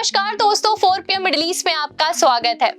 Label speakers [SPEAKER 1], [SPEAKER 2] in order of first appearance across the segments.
[SPEAKER 1] नमस्कार दोस्तों, 4 PM middle east में आपका स्वागत है।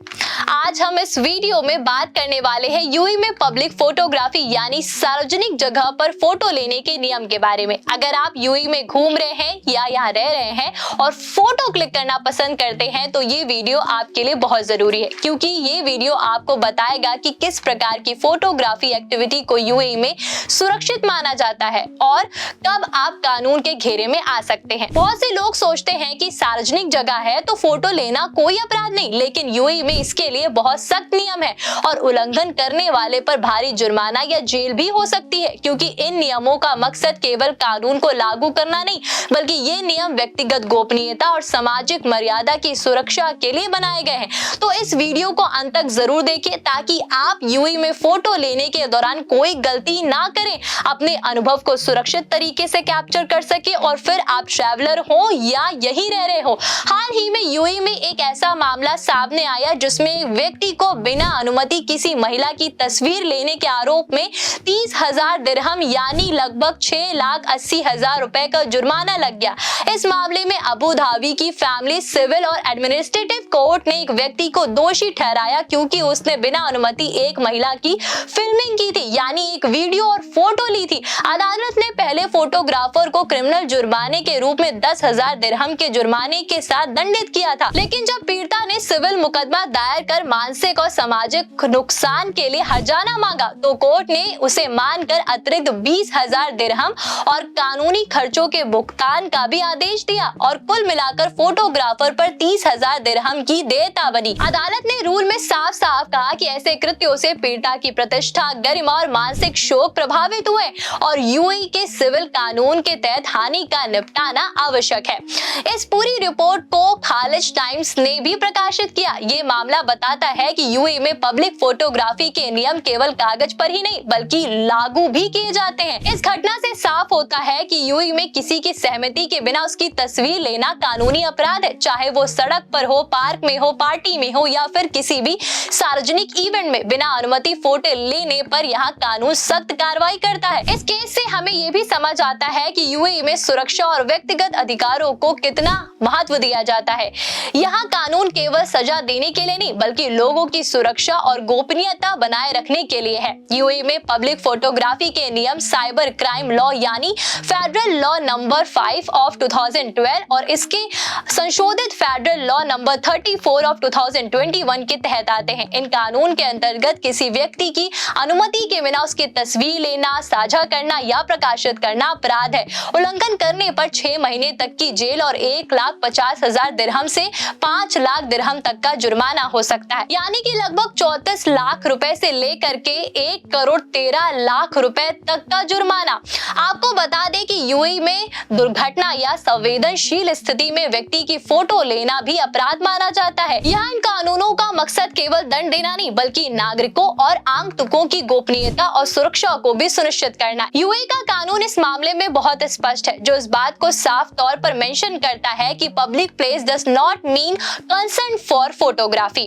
[SPEAKER 1] आज हम इस वीडियो में बात करने वाले हैं यूएई में पब्लिक फोटोग्राफी यानी सार्वजनिक जगह पर फोटो लेने के नियम के बारे में। अगर आप यूएई में घूम रहे हैं या यहाँ रह रहे हैं और फोटो क्लिक करना पसंद करते हैं तो ये वीडियो आपके लिए बहुत जरूरी है, क्योंकि ये वीडियो आपको बताएगा कि किस प्रकार की फोटोग्राफी एक्टिविटी को यूएई में सुरक्षित माना जाता है और कब आप कानून के घेरे में आ सकते हैं। बहुत से लोग सोचते हैं कि सार्वजनिक जगह है तो फोटो लेना कोई अपराध नहीं, लेकिन यूएई में इसके लिए बहुत सख्त नियम है और उल्लंघन करने वाले पर भारी जुर्माना या जेल भी हो सकती है, क्योंकि इन नियमों का मकसद केवल कानून को लागू करना नहीं, बल्कि ये नियम व्यक्तिगत गोपनीयता और सामाजिक मर्यादा की सुरक्षा के लिए बनाए गए हैं। तो इस वीडियो को अंत तक जरूर देखें ताकि आप यूएई में फोटो लेने के दौरान कोई गलती ना करें, अपने अनुभव को सुरक्षित तरीके से कैप्चर कर सके और फिर आप ट्रैवलर हो या यही रह रहे हो। हाल ही में यूएई में एक ऐसा मामला सामने आया जिसमें एक व्यक्ति को बिना अनुमति किसी महिला की तस्वीर लेने के आरोप में 30,000 दिरहम यानी लगभग 6,80,000 रुपए का जुर्माना लग गया। इस मामले में अबू धाबी की फैमिली सिविल और एडमिनिस्ट्रेटिव कोर्ट ने एक व्यक्ति को दोषी ठहराया क्योंकि उसने बिना अनुमति एक महिला की फिल्मिंग की थी, यानी एक वीडियो और फोटो ली थी। अदालत ने पहले फोटोग्राफर को क्रिमिनल जुर्माने के रूप में 10,000 दिरहम के जुर्माने के साथ दंडित किया था, लेकिन जब पीड़िता ने सिविल मुकदमा दायर कर मानसिक और सामाजिक नुकसान के लिए हर्जाना मांगा तो कोर्ट ने उसे मानकर अतिरिक्त 20,000 दिरहम और कानूनी खर्चों के भुगतान का भी आदेश दिया और कुल मिलाकर फोटोग्राफर पर 30,000 दिरहम की देयता बनी। अदालत ने रूल में साफ साफ कहा कि ऐसे कृत्यों से पीड़िता की प्रतिष्ठा, गरिमा और मानसिक शोक प्रभावित हुए और यूएई के सिविल कानून के तहत हानि का निपटाना आवश्यक है। इस पूरी रिपोर्ट को खालिज टाइम्स ने भी प्रकाशित किया। ये मामला बताता है कि यूएई में पब्लिक फोटोग्राफी के नियम केवल कागज पर ही नहीं बल्कि लागू भी किए जाते हैं। इस घटना से साफ होता है कि यूएई में किसी की सहमति के बिना उसकी तस्वीर लेना कानूनी अपराध है, चाहे वो सड़क पर हो, पार्क में हो, पार्टी में हो या फिर किसी भी सार्वजनिक इवेंट में। बिना अनुमति फोटो लेने पर यहाँ कानून सख्त कार्रवाई करता है। इस केस से हमें ये भी समझ आता है कि यूएई में सुरक्षा और व्यक्तिगत अधिकारों को कितना महत्व दिया जाता है। यहाँ कानून केवल सजा देने के लिए नहीं बल्कि लोगों की सुरक्षा और गोपनीयता बनाए रखने के लिए है। यूएई में पब्लिक फोटोग्राफी के नियम साइबर क्राइम लॉ यानी फेडरल लॉ नंबर 5 ऑफ 2012 और इसके संशोधित फेडरल लॉ नंबर 34 ऑफ 2021 के तहत आते हैं। इन कानून के अंतर्गत किसी व्यक्ति की अनुमति के बिना उसकी तस्वीर लेना, साझा करना या प्रकाशित करना अपराध है। उल्लंघन करने पर 6 महीने तक की जेल और 1,50,000 दिरहम से 5 लाख दिरहम तक का जुर्माना हो सकता है, यानी कि लगभग 34 लाख रुपए से लेकर के 1,13,00,000 रुपए तक का जुर्माना। आपको बता दें कि यूएई में दुर्घटना या संवेदनशील स्थिति में व्यक्ति की फोटो लेना भी अपराध माना जाता है। यहाँ इन कानूनों का मकसद केवल दंड देना नहीं बल्कि नागरिकों और आगंतुकों की गोपनीयता और सुरक्षा को भी सुनिश्चित करना। यूएई का कानून इस मामले में बहुत स्पष्ट है, जो इस बात को साफ तौर पर मेंशन करता है कि public place does not mean consent for photography.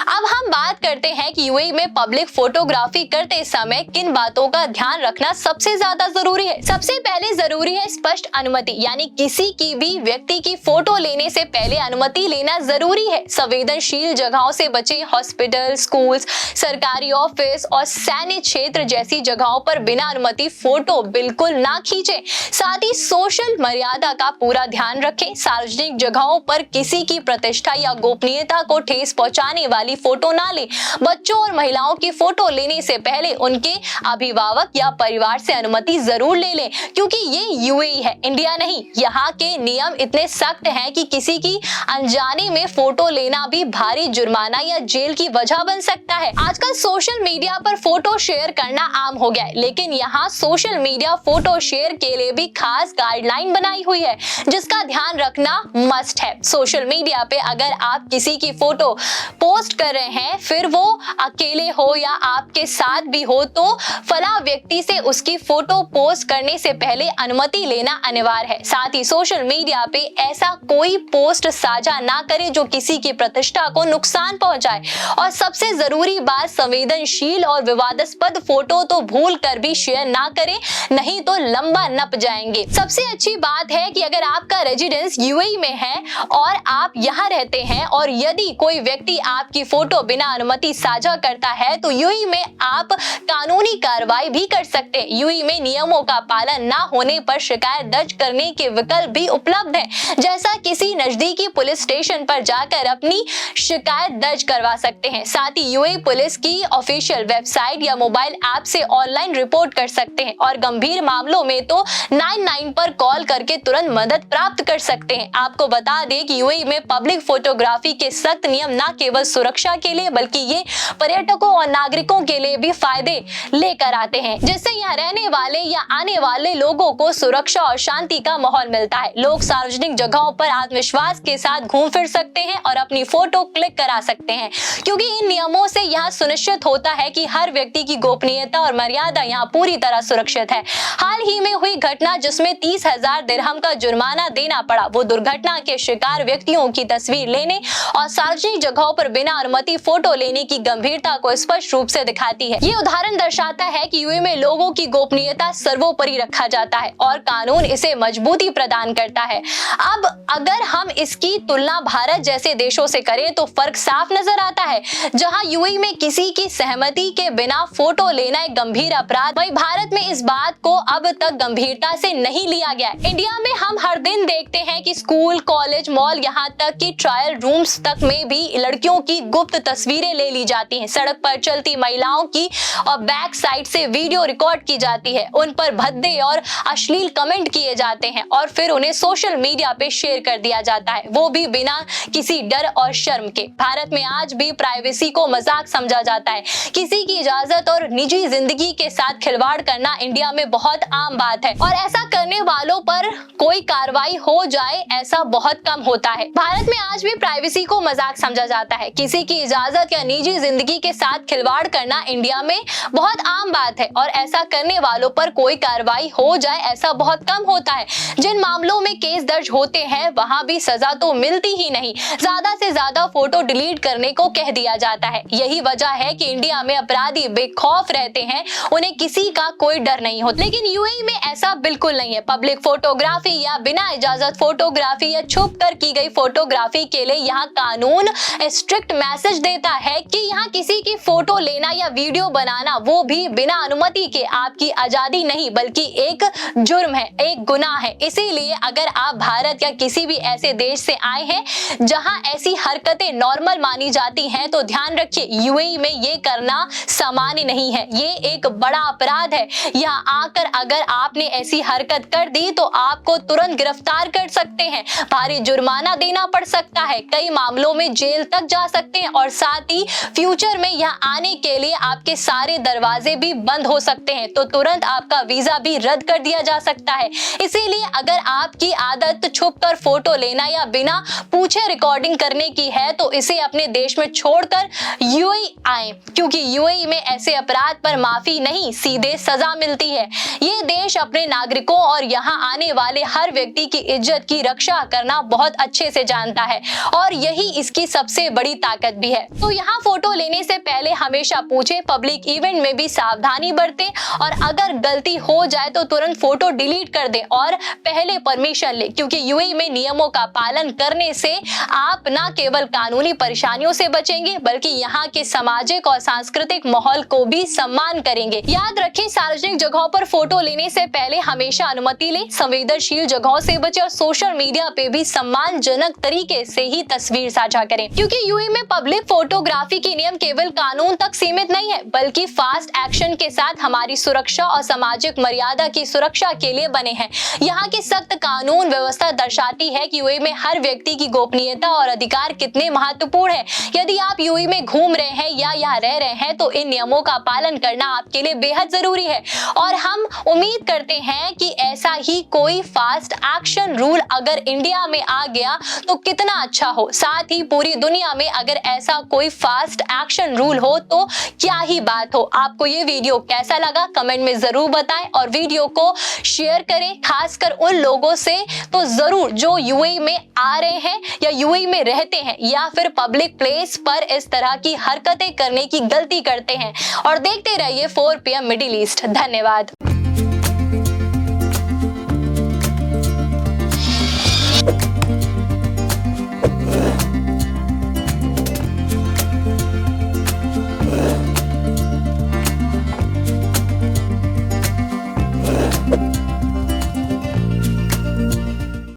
[SPEAKER 1] अब हम बात करते हैं कि यूएई में पब्लिक फोटोग्राफी करते समय किन बातों का ध्यान रखना सबसे ज्यादा जरूरी है। सबसे पहले जरूरी है स्पष्ट अनुमति, यानी किसी की भी व्यक्ति की फोटो लेने से पहले अनुमति लेना जरूरी है। संवेदनशील जगहों से बचें। हॉस्पिटल, स्कूल्स, सरकारी ऑफिस और सैन्य क्षेत्र जैसी जगहों पर बिना अनुमति फोटो बिल्कुल ना खींचें। साथ ही सोशल मर्यादा का पूरा ध्यान रखें। सार्वजनिक जगहों पर किसी की प्रतिष्ठा या गोपनीयता को ठेस पहुंचाने वाली फोटो ना लें। बच्चों और महिलाओं की फोटो लेने से पहले उनके अभिभावक या परिवार से अनुमति जरूर ले लें, क्योंकि ये यूएई है, इंडिया नहीं। यहाँ के नियम इतने सख्त हैं कि किसी की अनजाने में फोटो लेना भी भारी जुर्माना या जेल की वजह बन सकता है। आजकल सोशल मीडिया पर फोटो शेयर करना आम हो गया है, लेकिन यहाँ सोशल मीडिया फोटो शेयर के लिए भी खास गाइडलाइन बनाई हुई है जिसका ध्यान रखना मस्ट है। सोशल मीडिया पे अगर आप किसी की फोटो पोस्ट कर रहे हैं, फिर वो अकेले हो या आपके साथ भी हो, तो फला व्यक्ति से उसकी फोटो पोस्ट करने से पहले अनुमति लेना अनिवार्य है। साथ ही सोशल मीडिया पे ऐसा कोई पोस्ट साझा ना करे जो किसी की प्रतिष्ठा को नुकसान पहुंचाए, और सबसे जरूरी बात, संवेदनशील और विवादास्पद फोटो तो भूल कर भी शेयर ना करें, नहीं तो लंबा नप जाएंगे। सबसे अच्छी बात है कि अगर आपका रेजिडेंस यूएई में है और आप यहाँ रहते हैं और यदि कोई व्यक्ति आपकी फोटो बिना अनुमति साझा करता है तो यूएई में आप कानूनी कार्रवाई भी कर सकते हैं। यूएई में नियमों का पालन ना होने पर शिकायत दर्ज करने के विकल्प भी उपलब्ध है, जैसा किसी नजदीकी पुलिस स्टेशन पर जाकर अपनी शिकायत दर्ज करवा सकते हैं। साथ ही यूएई पुलिस की ऑफिशियल वेबसाइट या मोबाइल ऐप से ऑनलाइन रिपोर्ट कर सकते हैं और गंभीर मामलों में तो 99 पर कॉल करके तुरंत मदद प्राप्त कर सकते हैं। आपको बता दें कि यूएई में पब्लिक फोटोग्राफी के सख्त नियम न केवल सुरक्षा के लिए बल्कि ये पर्यटकों और नागरिकों के लिए भी फायदे लेकर आते हैं, जिससे यहाँ रहने वाले या आने वाले लोगों को सुरक्षा और शांति का माहौल मिलता है। लोग सार्वजनिक जगहों पर आत्मविश्वास के साथ घूम फिर सकते हैं और अपनी फोटो क्लिक करा सकते हैं, क्योंकि इन नियमों से यहाँ सुनिश्चित होता है कि हर व्यक्ति की गोपनीयता और मर्यादा यहाँ पूरी तरह सुरक्षित है। हाल ही में हुई घटना जिसमें 30,000 दिरहम का जुर्माना देना पड़ा, वो दुर्घटना के शिकार व्यक्तियों की तस्वीर लेने और सार्वजनिक जगहों पर बिना अनुमति फोटो लेने की गंभीरता को स्पष्ट रूप से दिखाती है। ये उदाहरण दर्शाता है कि यूएई में लोगों की गोपनीयता सर्वोपरि रखा जाता है और कानून इसे मजबूती प्रदान करता है। अब अगर हम इसकी तुलना भारत जैसे देशों से करें तो फर्क साफ नजर आता है। जहां यूएई में किसी की सहमति के बिना फोटो लेना एक गंभीर अपराध, वहीं भारत में इस बात को अब तक गंभीरता से नहीं लिया गया। इंडिया में हम हर दिन देखते हैं कि स्कूल, कॉलेज, मॉल, यहाँ तक कि ट्रायल रूम्स तक में भी लड़कियों की गुप्त तस्वीरें ले ली जाती हैं। सड़क पर चलती महिलाओं की और बैक साइड से वीडियो रिकॉर्ड की जाती है, उन पर भद्दे और अश्लील कमेंट किए जाते हैं और फिर उन्हें सोशल मीडिया पे शेयर कर दिया जाता है, वो भी बिना किसी डर और शर्म के। भारत में आज भी प्राइवेसी को मजाक समझा जाता है। किसी की इजाजत और निजी जिंदगी के साथ खिलवाड़ करना इंडिया में बहुत आम बात है और ऐसा करने वालों पर कोई कार्रवाई हो जाए ऐसा बहुत कम होता है। भारत में आज भी प्राइवेसी को मजाक समझा जाता है। किसी की इजाजत या निजी जिंदगी के साथ खिलवाड़ करना इंडिया में बहुत आम बात है और ऐसा करने वालों पर कोई कार्रवाई हो जाए ऐसा बहुत कम होता है। जिन मामलों में केस दर्ज होते हैं वहां भी सजा तो मिलती ही नहीं, ज्यादा से ज्यादा फोटो डिलीट करने को कह दिया जाता है। यही वजह है कि इंडिया में अपराधी बेखौफ रहते हैं, उन्हें किसी का कोई डर नहीं होता। लेकिन यूएई में ऐसा बिल्कुल नहीं है। पब्लिक फोटोग्राफी या बिना इजाजत फोटोग्राफी या छुप कर की गई फोटोग्राफी के लिए यहाँ कानून स्ट्रिक्ट मैसेज देता है कि यहाँ किसी की फोटो लेना या वीडियो बनाना, वो भी बिना अनुमति के, आपकी आजादी नहीं बल्कि एक जुर्म है, एक गुनाह है। इसीलिए अगर आप भारत या किसी भी ऐसे देश से आए हैं जहां ऐसी हरकतें नॉर्मल मानी जाती हैं तो ध्यान रखिए, यूएई में ये करना सामान्य नहीं है, ये एक बड़ा अपराध है। यहाँ आकर अगर आपने ऐसी हरकत कर दी तो आपको तुरंत गिरफ्तार कर सकते हैं, भारी जुर्माना देना पड़ सकता है, कई मामलों में जेल तक जा सकते हैं और साथ ही फ्यूचर में यहाँ आने के लिए आपके सारे दरवाजे भी बंद हो सकते हैं, तो तुरंत आपका वीजा भी रद्द कर दिया जा सकता है। इसीलिए अगर आपकी आदत छुपकर फोटो लेना या बिना पूछे रिकॉर्डिंग करने की है तो इसे अपने देश में छोड़कर यूएई आए, क्योंकि यूएई में ऐसे अपराध पर माफी नहीं, सीधे सजा मिलती है। ये देश अपने नागरिकों और यहाँ आने वाले हर व्यक्ति की इज्जत की रक्षा करना बहुत अच्छे से जानता है और यही इसकी सबसे बड़ी ताकत भी है। तो यहाँ फोटो लेने से पहले हमेशा पूछे, पब्लिक इवेंट में भी सावधानी बरतें और अगर गलती हो जाए तो तुरंत फोटो डिलीट कर दें और पहले परमिशन ले, क्योंकि यूएई में नियमों का पालन करने से आप न केवल कानूनी परेशानियों से बचेंगे बल्कि यहाँ के सामाजिक और सांस्कृतिक माहौल को भी सम्मान करेंगे। याद रखें, सार्वजनिक जगहों पर फोटो लेने से पहले हमेशा अनुमति लें, संवेदनशील जगहों से बचें और सोशल मीडिया पे भी सम्मानजनक तरीके से ही तस्वीर साझा करें, क्योंकि यूएई में पब्लिक फोटोग्राफी के नियम केवल कानून तक सीमित नहीं है बल्कि फास्ट एक्शन के साथ हमारी सुरक्षा और सामाजिक मर्यादा की सुरक्षा के लिए बने हैं। यहाँ की सख्त कानून व्यवस्था दर्शाती है कि यूएई में हर व्यक्ति की गोपनीयता और अधिकार कितने महत्वपूर्ण है। यदि आप यूएई में घूम रहे हैं या यहाँ रह रहे हैं तो इन नियमों का पालन करना आपके लिए बेहद जरूरी है और हम उम्मीद करते हैं कि ऐसा ही कोई फास्ट एक्शन रूल अगर इंडिया में आ गया तो कितना अच्छा हो। साथ ही पूरी दुनिया में अगर ऐसा कोई फास्ट एक्शन रूल हो तो क्या ही बात हो। आपको ये वीडियो कैसा लगा कमेंट में जरूर बताएं और वीडियो को शेयर करें, खासकर उन लोगों से तो जरूर जो यूएई में आ रहे हैं या यूएई में रहते हैं या फिर पब्लिक प्लेस पर इस तरह की हरकतें करने की गलती करते हैं। और देखते रहिए 4 PM मिडिल ईस्ट। धन्यवाद।